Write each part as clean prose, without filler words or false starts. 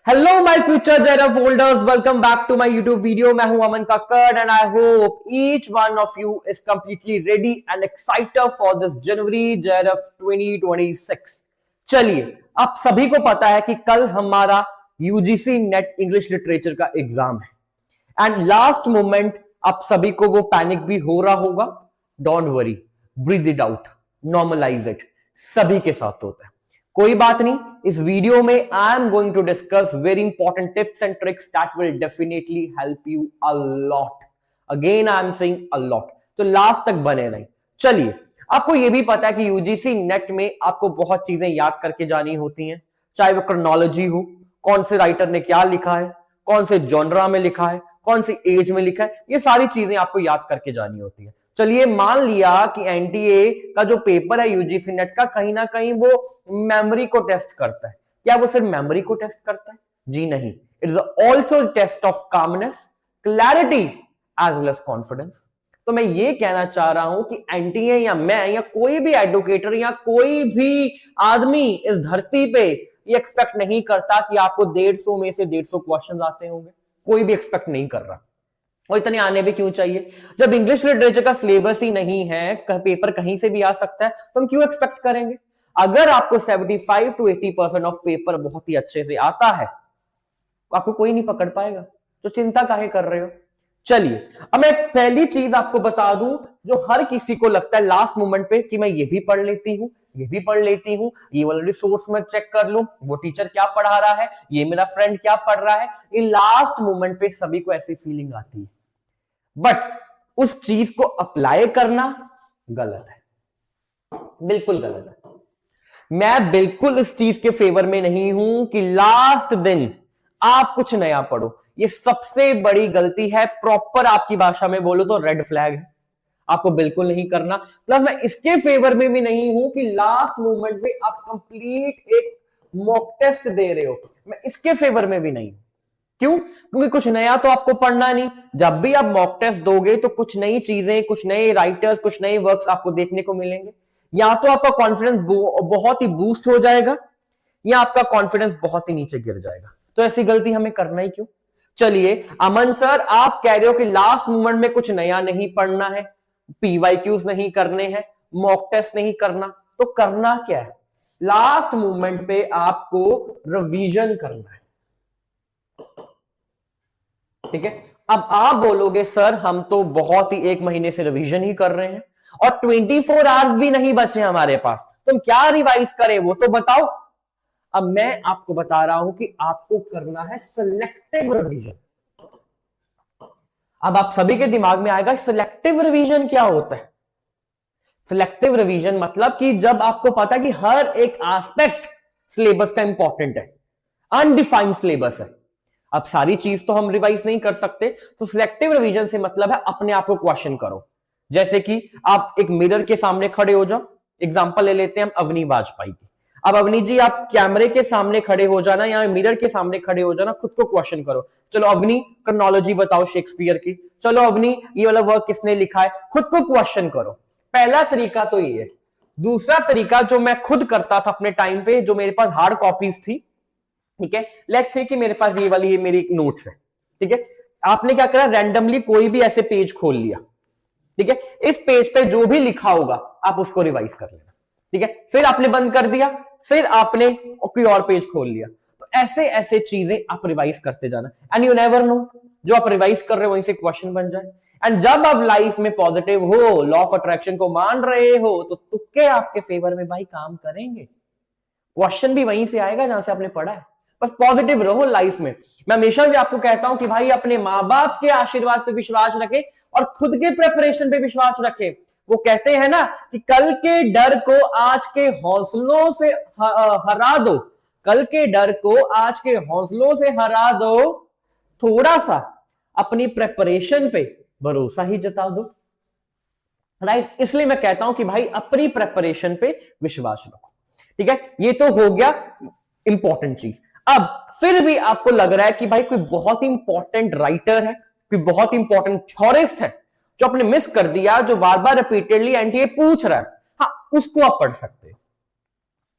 Hello my future JRF holders, welcome back to my YouTube video. मैं हूं Aman Kakkar and I hope each one of you is completely ready and excited for this January JRF 2026। चलिए, आप सभी को पता है कि कल हमारा यूजीसी नेट इंग्लिश लिटरेचर का एग्जाम है एंड लास्ट मोमेंट आप सभी को वो पैनिक भी हो रहा होगा। Don't worry, breathe it out, normalise it. सभी के साथ होता है, कोई बात नहीं। इस वीडियो में I am going to discuss very important tips and tricks that will definitely help you a lot. Again I am saying a lot, तो लास्ट तक बने रहें। चलिए, आपको यह भी पता है कि यूजीसी नेट में आपको बहुत चीजें याद करके जानी होती हैं, चाहे वो क्रोनोलॉजी हो, कौन से राइटर ने क्या लिखा है, कौन से जॉनरा में लिखा है, कौन सी एज में लिखा है, ये सारी चीजें आपको याद करके जानी होती है। चलिए, मान लिया कि एनटीए का जो पेपर है यूजीसी नेट का, कहीं ना कहीं वो मेमोरी को टेस्ट करता है। क्या वो सिर्फ मेमोरी को टेस्ट करता है? जी नहीं, it is also test of calmness, clarity as well as confidence. तो मैं ये कहना चाह रहा हूं कि एनटीए या मैं या कोई भी एडवोकेटर या कोई भी आदमी इस धरती पे ये एक्सपेक्ट नहीं करता कि आपको 150 में से 150 क्वेश्चन आते होंगे। कोई भी एक्सपेक्ट नहीं कर रहा, और इतने आने भी क्यों चाहिए? जब इंग्लिश लिटरेचर का सिलेबस ही नहीं है, पेपर कहीं से भी आ सकता है, तो हम क्यों एक्सपेक्ट करेंगे? अगर आपको 75 to 80% ऑफ पेपर बहुत ही अच्छे से आता है, तो आपको कोई नहीं पकड़ पाएगा, तो चिंता काहे कर रहे हो? चलिए, अब मैं पहली चीज आपको बता दूं जो हर किसी को लगता है लास्ट मोमेंट पे कि मैं ये भी पढ़ लेती हूं, ये भी पढ़ लेती हूं, ये वाला रिसोर्स में चेक कर लूं, वो टीचर क्या पढ़ा रहा है, ये मेरा फ्रेंड क्या पढ़ रहा है। ये लास्ट मोमेंट पे सभी को ऐसी फीलिंग आती है, बट उस चीज को अप्लाई करना गलत है, बिल्कुल गलत है। मैं बिल्कुल इस चीज के फेवर में नहीं हूं कि लास्ट दिन आप कुछ नया पढ़ो। ये सबसे बड़ी गलती है, प्रॉपर आपकी भाषा में बोलो तो रेड फ्लैग है, आपको बिल्कुल नहीं करना। प्लस मैं इसके फेवर में भी नहीं हूं कि लास्ट मोमेंट में आप कंप्लीट एक मॉक टेस्ट दे रहे हो, मैं इसके फेवर में भी नहीं हूं। क्यों? क्योंकि कुछ नया तो आपको पढ़ना नहीं। जब भी आप मॉक टेस्ट दोगे तो कुछ नई चीजें, कुछ नए राइटर्स, कुछ नए वर्क्स आपको देखने को मिलेंगे। या तो आपका कॉन्फिडेंस बहुत ही बूस्ट हो जाएगा, या आपका कॉन्फिडेंस बहुत ही नीचे गिर जाएगा। तो ऐसी गलती हमें करना ही क्यों? चलिए, अमन सर आप कह रहे हो कि लास्ट मोमेंट में कुछ नया नहीं पढ़ना है, पीवाईक्यूज नहीं करने हैं, मॉक टेस्ट नहीं करना, तो करना क्या है? लास्ट मोमेंट पे आपको रिवीजन करना है, ठीक है? अब आप बोलोगे सर हम तो बहुत ही 1 महीने से रिवीजन ही कर रहे हैं और 24 आवर्स भी नहीं बचे हमारे पास, तुम क्या रिवाइज करें वो तो बताओ। अब मैं आपको बता रहा हूं कि आपको करना है सिलेक्टिव रिवीजन। अब आप सभी के दिमाग में आएगा सिलेक्टिव रिवीजन क्या होता है? सिलेक्टिव रिवीजन मतलब कि जब आपको पता है कि हर एक एस्पेक्ट सिलेबस का इंपॉर्टेंट है, अनडिफाइंड सिलेबस है, अब सारी चीज तो हम रिवाइज नहीं कर सकते, तो सिलेक्टिव रिवीजन से मतलब है अपने आप को क्वेश्चन करो। जैसे कि आप एक मिरर के सामने खड़े हो जाओ, एग्जांपल ले लेते हैं हम अवनी वाजपेयी की। अब अवनी जी आप कैमरे के सामने खड़े हो जाना या मिरर के सामने खड़े हो जाना, खुद को क्वेश्चन करो। चलो अवनी, क्रोनोलॉजी बताओ शेक्सपियर की। चलो अवनी, ये वाला वर्क किसने लिखा है? खुद को क्वेश्चन करो। पहला तरीका तो ये है। दूसरा तरीका जो मैं खुद करता था अपने टाइम पे, जो मेरे पास हार्ड कॉपीज थी, ठीक है, लेट्स से कि मेरे पास ये वाली मेरी नोट्स है, ठीक है, आपने क्या करा, रैंडमली कोई भी ऐसे पेज खोल लिया, ठीक है, इस पेज पे जो भी लिखा होगा आप उसको रिवाइज कर लेना, ठीक है, फिर आपने बंद कर दिया, फिर आपने कोई और पेज खोल लिया। तो ऐसे ऐसे चीजें आप रिवाइज करते जाना, एंड यू नेवर नो, जो आप रिवाइज कर रहे हो वहीं से क्वेश्चन बन जाए। एंड जब आप लाइफ में पॉजिटिव हो, लॉ ऑफ अट्रैक्शन को मान रहे हो, तो तुक्के आपके फेवर में भाई काम करेंगे, क्वेश्चन भी वहीं से आएगा जहां से आपने पढ़ा है। बस पॉजिटिव रहो लाइफ में। मैं हमेशा से आपको कहता हूं कि भाई अपने माँ बाप के आशीर्वाद पे विश्वास रखें और खुद के प्रेपरेशन पे विश्वास रखें। वो कहते हैं ना कि कल के डर को आज के हौसलों से हरा दो, कल के डर को आज के हौसलों से हरा दो, थोड़ा सा अपनी प्रेपरेशन पे भरोसा ही जता दो, राइट? इसलिए मैं कहता हूं कि भाई अपनी प्रेपरेशन पे विश्वास रखो, ठीक है? ये तो हो गया इंपॉर्टेंट चीज। अब फिर भी आपको लग रहा है कि भाई कोई बहुत ही इंपॉर्टेंट राइटर है, कोई बहुत ही इंपॉर्टेंट थ्योरिस्ट है जो आपने मिस कर दिया, जो बार बार रिपीटेडली एनटीए पूछ रहा है, हाँ, उसको आप पढ़ सकते हो।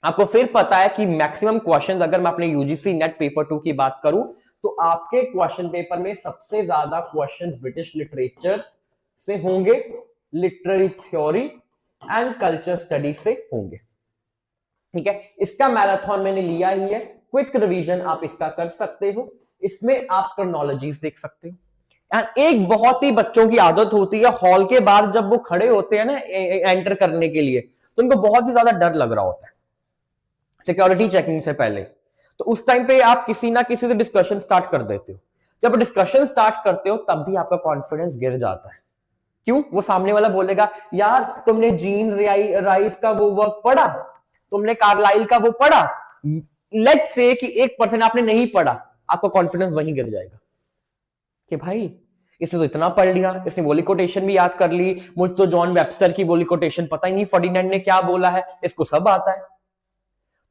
आपको फिर पता है कि मैक्सिमम क्वेश्चंस, अगर मैं अपने यूजीसी नेट पेपर 2 की बात करूं तो आपके क्वेश्चन पेपर में सबसे ज्यादा क्वेश्चंस ब्रिटिश लिटरेचर से होंगे, literary theory and culture study से होंगे। ठीक है, इसका मैराथन मैंने लिया ही है, क्विक रिवीजन आप इसका कर सकते हो, इसमें आप क्रोनोलॉजीज देख सकते हो। एंड एक बहुत ही बच्चों की आदत होती है, हॉल के बाहर जब वो खड़े होते हैं ना एंटर करने के लिए, तो उनको बहुत ही ज्यादा डर लग रहा होता है सिक्योरिटी चेकिंग से पहले। तो उस टाइम पे आप किसी ना किसी से डिस्कशन स्टार्ट कर देते हो। जब डिस्कशन स्टार्ट करते हो तब भी आपका कॉन्फिडेंस गिर जाता है। क्यों? वो सामने वाला बोलेगा, यार तुमने जीन राइस का वो वर्क पढ़ा, तुमने कार्लाइल का वो पढ़ा। लेट्स से कि 1% आपने नहीं पढ़ा, आपका कॉन्फिडेंस वहीं गिर जाएगा कि भाई इसने तो इतना पढ़ लिया, इसने बोली कोटेशन भी याद कर ली, मुझे तो जॉन वेबस्टर की बोली कोटेशन पता ही नहीं, फर्डिनेंड ने क्या बोला है, इसको सब आता है।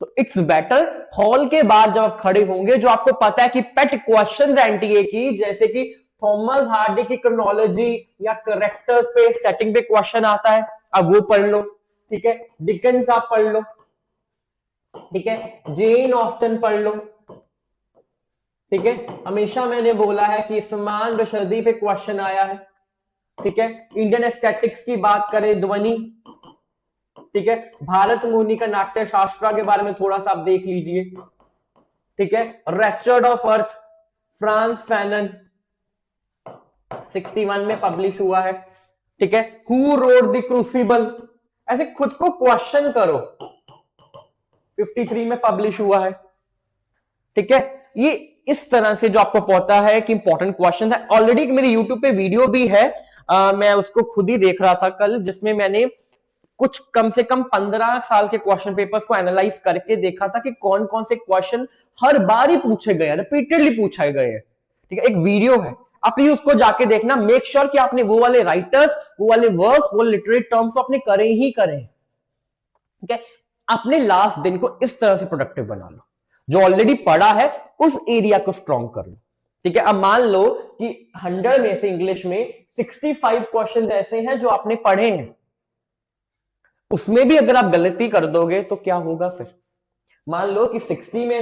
तो इट्स बेटर हॉल के बाहर जब आप खड़े होंगे, जो आपको पता है कि पेट क्वेश्चंस एनटीए की, जैसे कि थॉमस हार्डी की क्रोनोलॉजी या करेक्टर्स पे सेटिंग पे क्वेश्चन आता है, अब वो पढ़ लो। ठीक है, डिकेंस आप पढ़ लो, ठीक है, जेन ऑस्टन पढ़ लो। ठीक है, हमेशा मैंने बोला है कि समान बशर्दी पे क्वेश्चन आया है। ठीक है, इंडियन एस्थेटिक्स की बात करें, ध्वनि। ठीक है, भारत मुनि का नाट्य शास्त्र के बारे में थोड़ा सा आप देख लीजिए। ठीक है, रेचर्ड ऑफ अर्थ, फ्रांस फैनन, 61 में पब्लिश हुआ है। ठीक है, हु रोड द क्रूसिबल, ऐसे खुद को क्वेश्चन करो, 53 में पब्लिश हुआ है। ठीक है, ये इस तरह से जो आपको पता है कि इंपॉर्टेंट क्वेश्चन है। ऑलरेडी मेरी यूट्यूब पे वीडियो भी है, मैं उसको खुद ही देख रहा था कल, जिसमें मैंने कुछ कम से कम 15 साल के क्वेश्चन पेपर्स को एनालाइज करके देखा था कि कौन कौन से क्वेश्चन हर बार ही पूछे गए हैं, रिपीटेडली पूछे गए हैं। ठीक है, एक वीडियो है, आप प्लीज उसको जाके देखना, मेक श्योर कि आपने वो वाले राइटर्स, वो वाले वर्क्स, वो लिटरेट टर्म्स तो आपने करे ही करे। ठीक है, अपने लास्ट दिन को इस तरह से प्रोडक्टिव बना लो, जो ऑलरेडी पढ़ा है उस एरिया को स्ट्रॉन्ग कर लो। ठीक है, अब मान लो कि 100 में से इंग्लिश में 65 क्वेश्चन ऐसे हैं जो आपने पढ़े हैं, उसमें भी अगर आप गलती कर दोगे तो क्या होगा फिर? मान लो कि 65 में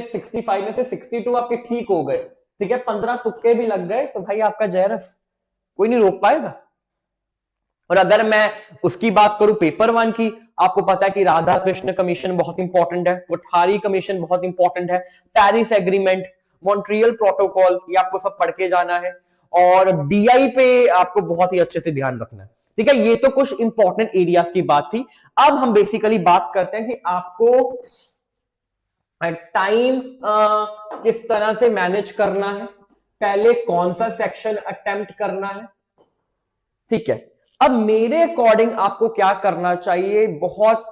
से 62 आपके ठीक हो गए, ठीक है, 15 तुक्के भी लग गए, तो भाई आपका जयरफ कोई नहीं रोक पाएगा। और अगर मैं उसकी बात करूं पेपर 1 की, आपको पता है कि राधा कृष्ण कमीशन बहुत इंपॉर्टेंट है, कोठारी कमीशन बहुत इंपॉर्टेंट है, पेरिस एग्रीमेंट, मॉन्ट्रियल प्रोटोकॉल, ये आपको सब पढ़ के जाना है, और डीआई पे आपको बहुत ही अच्छे से ध्यान रखना है। ठीक है, ये तो कुछ इंपॉर्टेंट एरियाज की बात थी। अब हम बेसिकली बात करते हैं कि आपको टाइम किस तरह से मैनेज करना है, पहले कौन सा सेक्शन अटेम्प्ट करना है। ठीक है, अब मेरे अकॉर्डिंग आपको क्या करना चाहिए, बहुत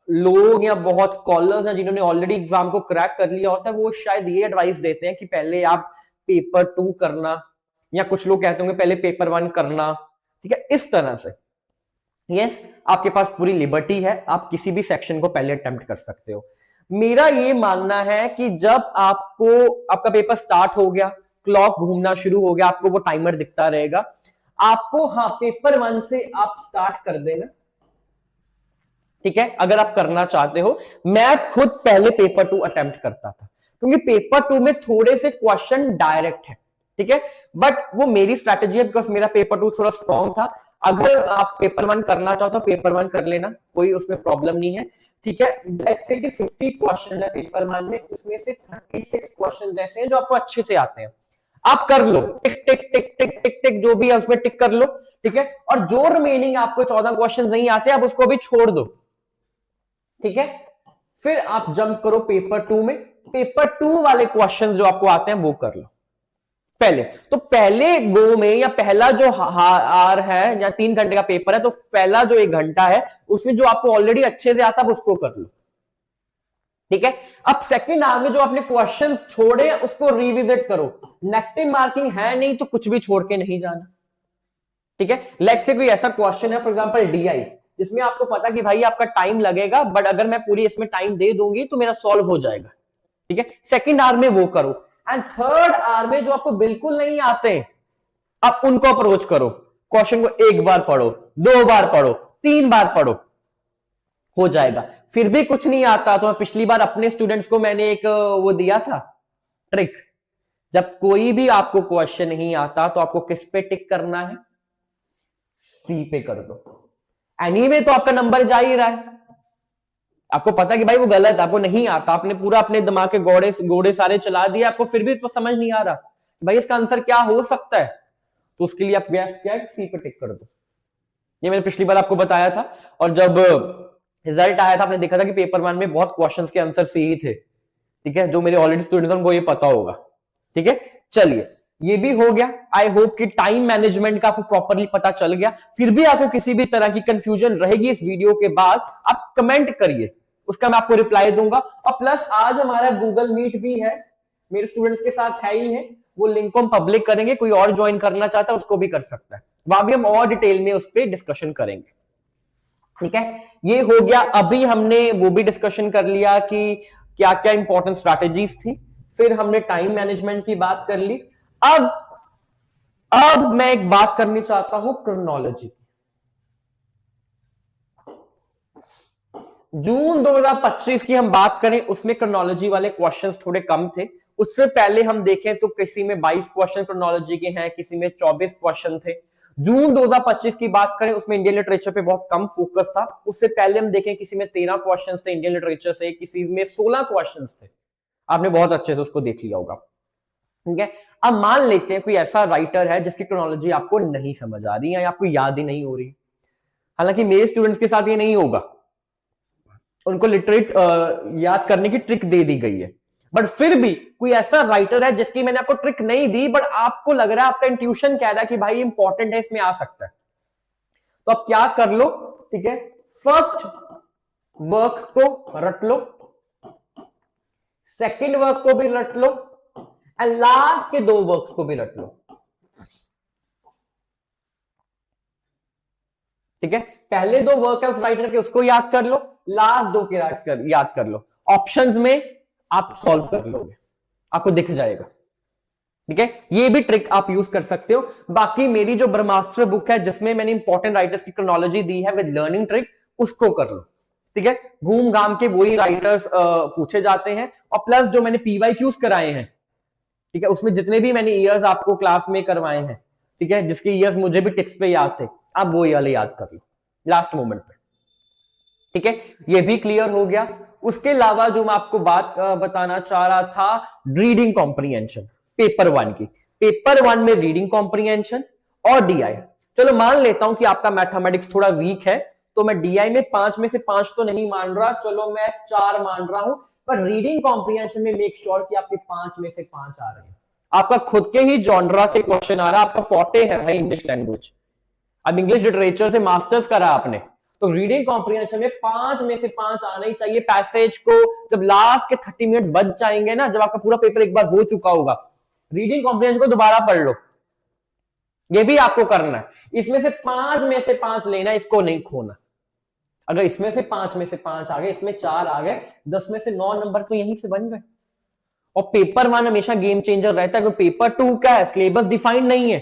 लोग या बहुत स्कॉलर्स हैं जिन्होंने ऑलरेडी एग्जाम को क्रैक कर लिया होता है, वो शायद ये एडवाइस देते हैं कि पहले आप पेपर 2 करना, या कुछ लोग कहते होंगे पहले पेपर 1 करना। ठीक है, इस तरह से यस, आपके पास पूरी लिबर्टी है, आप किसी भी सेक्शन को पहले अटेम्प्ट कर सकते हो। मेरा ये मानना है कि जब आपका पेपर स्टार्ट हो गया, क्लॉक घूमना शुरू हो गया, आपको वो टाइमर दिखता रहेगा, आपको पेपर 1 से आप स्टार्ट कर देना। ठीक है, अगर आप करना चाहते हो। मैं खुद पहले पेपर 2 अटेम्प्ट करता था, क्योंकि पेपर 2 में थोड़े से क्वेश्चन डायरेक्ट है। ठीक है, बट वो मेरी स्ट्रैटेजी है, बिकॉज मेरा पेपर 2 थोड़ा स्ट्रॉन्ग था। अगर आप पेपर 1 करना चाहो तो पेपर 1 कर लेना, कोई उसमें प्रॉब्लम नहीं है। ठीक है, लेट्स से कि 50 क्वेश्चन है पेपर 1 में, उसमें से 36 क्वेश्चन ऐसे हैं जो आपको अच्छे से आते हैं, आप कर लो, टिक टिक टिक टिक टिक टिक, जो भी है उसमें टिक कर लो। ठीक है, और जो रिमेनिंग आपको 14 क्वेश्चन नहीं आते, आप उसको भी छोड़ दो। ठीक है, फिर आप जंप करो पेपर 2 में, पेपर 2 वाले क्वेश्चंस जो आपको आते हैं वो कर लो पहले। तो पहले गो में, या पहला जो आर है, या 3 घंटे का पेपर है, तो पहला जो 1 घंटा है उसमें जो आपको ऑलरेडी अच्छे से आता है उसको कर लो। ठीक है, अब सेकंड आवर में जो आपने क्वेश्चंस छोड़े उसको रिविजिट करो। नेगेटिव मार्किंग है नहीं तो कुछ भी छोड़ के नहीं जाना। ठीक है, लेट्स से कोई ऐसा क्वेश्चन है फॉर एग्जांपल डीआई, जिसमें आपको पता कि भाई आपका टाइम लगेगा, बट अगर मैं पूरी इसमें टाइम दे दूंगी तो मेरा सॉल्व हो जाएगा। ठीक है, सेकंड आवर में वो करो। एंड थर्ड आवर में जो आपको बिल्कुल नहीं आते, आप उनको अप्रोच करो। क्वेश्चन को 1 बार पढ़ो, 2 बार पढ़ो, 3 बार पढ़ो। हो जाएगा। फिर भी कुछ नहीं आता तो पिछली बार अपने स्टूडेंट्स को मैंने एक वो दिया था ट्रिक, जब कोई भी आपको क्वेश्चन नहीं आता तो आपको किस पे टिक करना है, सी पे कर दो। एनीवे तो आपका नंबर जा ही रहा है, आपको पता कि भाई वो गलत है, आपको नहीं आता, आपने पूरा अपने दिमाग के घोड़े घोड़े सारे चला दिए, आपको फिर भी तो समझ नहीं आ रहा भाई इसका आंसर क्या हो सकता है, तो उसके लिए आप गैस क्या है, सी पे टिक कर दो। ये मैंने पिछली बार आपको बताया था, और जब रिजल्ट आया था आपने देखा था कि पेपर 1 में बहुत क्वेश्चंस के आंसर सी ही थे, ठीक है, जो मेरे ऑलरेडी स्टूडेंट्स उनको ये पता होगा, ठीक है। चलिए ये भी हो गया। आई होप कि टाइम मैनेजमेंट का आपको प्रॉपरली पता चल गया। फिर भी आपको किसी भी तरह की कंफ्यूजन रहेगी इस वीडियो के बाद, आप कमेंट करिए, उसका मैं आपको रिप्लाई दूंगा। और प्लस आज हमारा गूगल मीट भी है, मेरे स्टूडेंट्स के साथ है ही है, वो लिंक को हम पब्लिक करेंगे, कोई और ज्वाइन करना चाहता है उसको भी कर सकता है, वहां भी हम और डिटेल में उस पर डिस्कशन करेंगे, ठीक है। ये हो गया। अभी हमने वो भी डिस्कशन कर लिया कि क्या क्या इंपॉर्टेंट स्ट्रैटेजीज थी, फिर हमने टाइम मैनेजमेंट की बात कर ली। अब मैं एक बात करनी चाहता हूं क्रोनोलॉजी। जून 2025 की हम बात करें, उसमें क्रोनोलॉजी वाले क्वेश्चंस थोड़े कम थे। उससे पहले हम देखें तो किसी में 22 क्वेश्चन क्रोनोलॉजी के हैं, किसी में 24 क्वेश्चन थे। जून 2025 की बात करें उसमें इंडियन लिटरेचर पे बहुत कम फोकस था। उससे पहले हम देखें किसी में 13 क्वेश्चंस थे इंडियन लिटरेचर से, किसी में 16 क्वेश्चंस थे, आपने बहुत अच्छे से उसको देख लिया होगा, ठीक है। अब मान लेते हैं कोई ऐसा राइटर है जिसकी क्रोनोलॉजी आपको नहीं समझ आ रही है या आपको याद ही नहीं हो रही। हालांकि मेरे स्टूडेंट्स के साथ ये नहीं होगा, उनको लिटरेट याद करने की ट्रिक दे दी गई है, बट फिर भी कोई ऐसा राइटर है जिसकी मैंने आपको ट्रिक नहीं दी, बट आपको लग रहा है, आपका इंट्यूशन कह रहा है कि भाई इंपॉर्टेंट है, इसमें आ सकता है, तो आप क्या कर लो, ठीक है, फर्स्ट वर्क को रट लो, सेकंड वर्क को भी रट लो, एंड लास्ट के 2 वर्क्स को भी रट लो, ठीक है। पहले 2 वर्क है उस राइटर के, उसको याद कर लो, लास्ट 2 के याद कर लो। ऑप्शंस में आप सॉल्व कर लोगे, आपको दिख जाएगा, ठीक है। ये भी ट्रिक आप यूज कर सकते हो। बाकी मेरी जो ब्रह्मास्त्र बुक है जिसमें मैंने इंपॉर्टेंट राइटर्स की क्रोनोलॉजी दी है विद लर्निंग ट्रिक, उसको कर लो, ठीक है। घूम घाम के वही राइटर्स पूछे जाते हैं, और प्लस जो मैंने पीवाईक्यूज कराए हैं, ठीक है, उसमें जितने भी मैंने ईयर्स आपको क्लास में करवाए हैं, ठीक है, जिसके ईयर्स मुझे भी टेक्स्ट पे याद थे, आप वो वाले याद कर लो लास्ट मोमेंट पे, ठीक है। ये भी क्लियर हो गया। उसके अलावा जो मैं आपको बात बताना चाह रहा था, रीडिंग कॉम्प्रीहेंशन पेपर 1 की। पेपर 1 में रीडिंग कॉम्प्रीहेंशन और डीआई, चलो मान लेता हूं कि आपका मैथमेटिक्स थोड़ा वीक है, तो मैं डीआई में 5 में से 5 तो नहीं मान रहा, चलो मैं 4 मान रहा हूं, पर रीडिंग कॉम्प्रीहेंशन में मेक श्योर कि आपके 5 में से 5 आ रहे हैं। आपका खुद के ही जॉनरा से क्वेश्चन आ रहा है, आपका फॉर्टे है भाई इंग्लिश लैंग्वेज, अब इंग्लिश लिटरेचर से मास्टर्स करा आपने, तो रीडिंग कॉम्प्रीहेंशन में 5 में से 5 आना ही चाहिए। पैसेज को जब लास्ट के 30 मिनट्स बच जाएंगे ना, जब आपका पूरा पेपर एक बार हो चुका होगा, रीडिंग कॉम्प्रीहेंशन को दोबारा पढ़ लो, ये भी आपको करना है। इसमें से 5 में से 5 लेना, इसको नहीं खोना। अगर इसमें से 5 में से 5 आ गए, इसमें 4 आ गए, 10 में से 9 नंबर तो यहीं से बन गए। और पेपर 1 हमेशा गेम चेंजर रहता है, क्योंकि पेपर 2 क्या है, सिलेबस डिफाइंड नहीं है,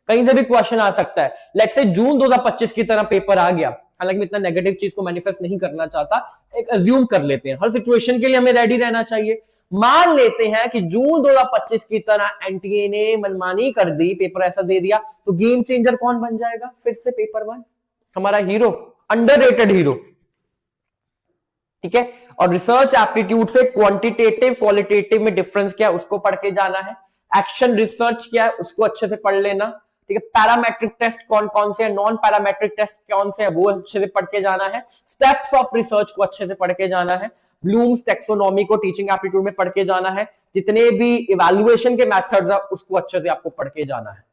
कहीं से भी क्वेश्चन आ सकता है। लेट्स से जून 2025 की तरह पेपर आ गया, हालांकि मैं इतना नेगेटिव चीज को मैनिफेस्ट नहीं करना चाहता, एक अज्यूम कर लेते हैं, हर सिचुएशन के लिए हमें रेडी रहना चाहिए। मान लेते हैं कि जून 2025 की तरह एनटीए ने मनमानी कर दी, पेपर ऐसा दे दिया, तो गेम चेंजर कौन बन जाएगा फिर से? पेपर 1 हमारा हीरो, अंडररेटेड हीरो, ठीक है। और रिसर्च एप्टीट्यूड से क्वांटिटेटिव क्वालिटेटिव में डिफरेंस क्या है उसको पढ़ के जाना है। एक्शन रिसर्च क्या है उसको अच्छे से पढ़ लेना, ठीक है। पैरामेट्रिक टेस्ट कौन कौन से है, नॉन पैरामेट्रिक टेस्ट कौन से है, वो अच्छे से पढ़ के जाना है। स्टेप्स ऑफ रिसर्च को अच्छे से पढ़ के जाना है। ब्लूम्स टैक्सोनॉमी को टीचिंग एप्टीट्यूड में पढ़ के जाना है। जितने भी इवैल्यूएशन के मेथड्स है उसको अच्छे से आपको पढ़ के जाना है,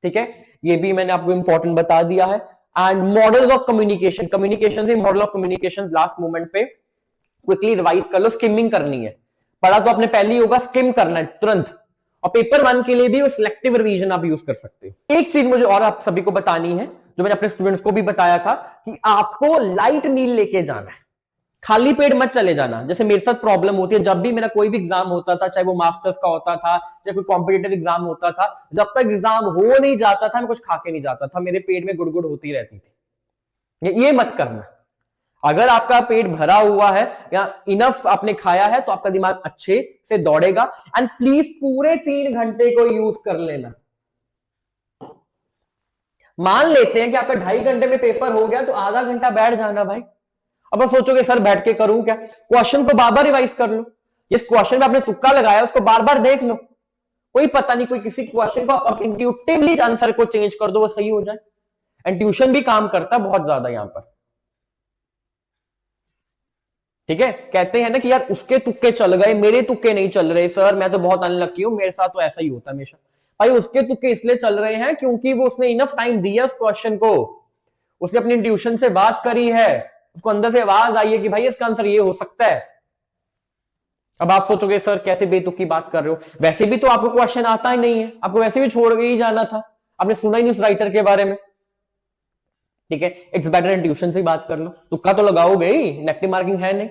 ठीक है। ये भी मैंने आपको इंपॉर्टेंट बता दिया है। And models of communication, communication से model of communication last moment पे क्विकली रिवाइज कर लो, स्किमिंग करनी है, पढ़ा तो आपने पहले ही होगा, स्किम करना है तुरंत। और पेपर 1 के लिए भी वो सिलेक्टिव रिवीजन आप यूज कर सकते हो। एक चीज मुझे और आप सभी को बतानी है, जो मैंने अपने स्टूडेंट्स को भी बताया था, कि आपको लाइट मील लेके जाना है, खाली पेट मत चले जाना। जैसे मेरे साथ प्रॉब्लम होती है, जब भी मेरा कोई भी एग्जाम होता था, चाहे वो मास्टर्स का होता था, चाहे कोई कॉम्पिटिटिव एग्जाम होता था, जब तक एग्जाम हो नहीं जाता था मैं कुछ खा के नहीं जाता था, मेरे पेट में गुड़गुड़ होती रहती थी। ये मत करना। अगर आपका पेट भरा हुआ है या इनफ आपने खाया है तो आपका दिमाग अच्छे से दौड़ेगा। एंड प्लीज पूरे 3 घंटे को यूज कर लेना। मान लेते हैं कि आपका 2.5 घंटे में पेपर हो गया तो आधा घंटा बैठ जाना भाई। अब आप सोचोगे सर बैठ के करूं क्या? क्वेश्चन को बार बार रिवाइज कर लो। जिस क्वेश्चन में आपने तुक्का लगाया उसको बार बार देख लो। कोई पता नहीं, कोई किसी क्वेश्चन को आप इंट्यूटिवली आंसर को चेंज कर दो, वो सही हो जाए। एंड ट्यूशन भी काम करता है बहुत ज्यादा यहां पर। ठीक है, कहते हैं ना कि यार उसके तुक्के चल गए, मेरे तुक्के नहीं चल रहे सर, मैं तो बहुत अनलकी हूं, मेरे साथ तो ऐसा ही होता है हमेशा। भाई उसके तुक्के इसलिए चल रहे हैं क्योंकि वो उसने इनफ टाइम दिया उस क्वेश्चन को, उसने अपनी ट्यूशन से बात करी है, उसको अंदर से आवाज आई है कि भाई इसका आंसर ये हो सकता है। अब आप सोचोगे सर कैसे बेतुकी बात कर रहे हो, वैसे भी तो आपको क्वेश्चन आता ही नहीं है, आपको वैसे भी छोड़ के ही जाना था, आपने सुना ही नहीं उस राइटर के बारे में। ठीक है, इट्स बेटर एंड ट्यूशन से बात कर लो, तुक्का तो लगाओगे ही, नेगेटिव मार्किंग है नहीं।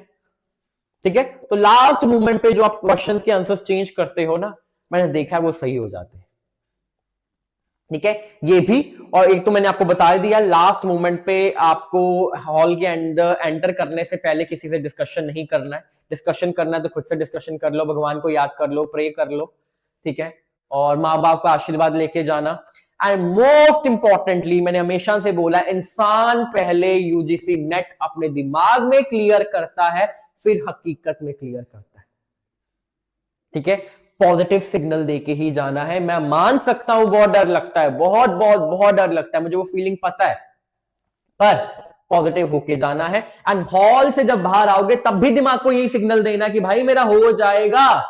ठीक है, तो लास्ट मोमेंट पे जो आप क्वेश्चंस के आंसर्स चेंज करते हो ना, मैंने देखा है वो सही हो जाते हैं। ठीक है, ये भी। और एक तो मैंने आपको बता दिया, लास्ट मोमेंट पे आपको हॉल के अंदर एंटर करने से पहले किसी से डिस्कशन नहीं करना है। डिस्कशन करना है तो खुद से डिस्कशन कर लो, भगवान को याद कर लो, प्रे कर लो। ठीक है, और माँ बाप का आशीर्वाद लेके जाना। एंड मोस्ट इंपॉर्टेंटली मैंने हमेशा से बोला, इंसान पहले यूजीसी नेट अपने दिमाग में क्लियर करता है, फिर हकीकत में क्लियर करता है। ठीक है, पॉजिटिव सिग्नल देके ही जाना है। मैं मान सकता हूं बहुत डर लगता है, बहुत बहुत बहुत डर लगता है, मुझे वो फीलिंग पता है, पर पॉजिटिव होके जाना है। एंड हॉल से जब बाहर आओगे तब भी दिमाग को यही सिग्नल देना कि भाई मेरा हो जाएगा।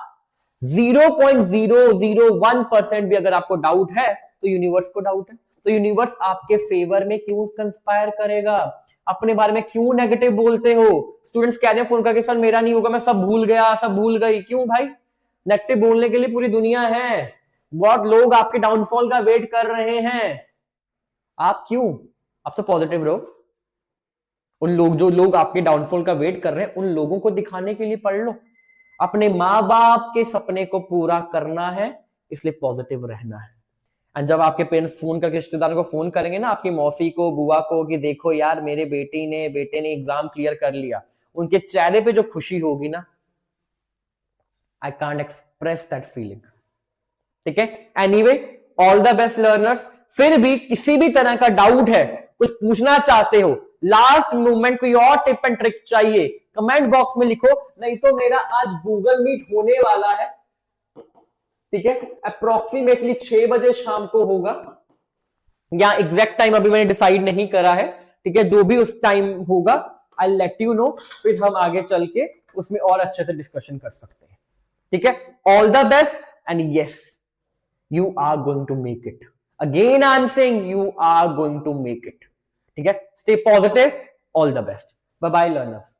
0.001% भी अगर आपको डाउट है तो यूनिवर्स को डाउट है, तो यूनिवर्स आपके फेवर में क्यों कंस्पायर करेगा? अपने बारे में क्यों नेगेटिव बोलते हो? स्टूडेंट्स कह रहे हैं फोन करके सर मेरा नहीं होगा, मैं सब भूल गया, सब भूल गई। क्यों भाई? नेगेटिव बोलने के लिए पूरी दुनिया है, बहुत लोग आपके डाउनफॉल का वेट कर रहे हैं। आप क्यों? आप तो पॉजिटिव रहो। उन लोग जो लोग आपके डाउनफॉल का वेट कर रहे हैं उन लोगों को दिखाने के लिए पढ़ लो। अपने माँ बाप के सपने को पूरा करना है, इसलिए पॉजिटिव रहना है। एंड जब आपके पेरेंट्स फोन करके रिश्तेदारों को फोन करेंगे ना, आपकी मौसी को, बुआ को, कि देखो यार मेरे बेटे ने एग्जाम क्लियर कर लिया, उनके चेहरे पे जो खुशी होगी ना, I can't express that feeling. ठीक है, anyway all the best learners. फिर भी किसी भी तरह का डाउट है, कुछ पूछना चाहते हो, लास्ट मोमेंट कोई और टिप एंड ट्रिक चाहिए, कमेंट बॉक्स में लिखो। नहीं तो मेरा आज गूगल मीट होने वाला है, ठीक है, अप्रोक्सीमेटली 6 बजे शाम को होगा, या एग्जैक्ट टाइम अभी मैंने डिसाइड नहीं करा है। ठीक है, जो भी उस टाइम होगा आई लेट यू नो, फिर हम आगे चल के उसमें और अच्छे से डिस्कशन कर सकते हैं। ठीक है, all the best and yes, you are going to make it. Again I'm saying you are going to make it. ठीक है, stay positive, all the best. Bye bye learners.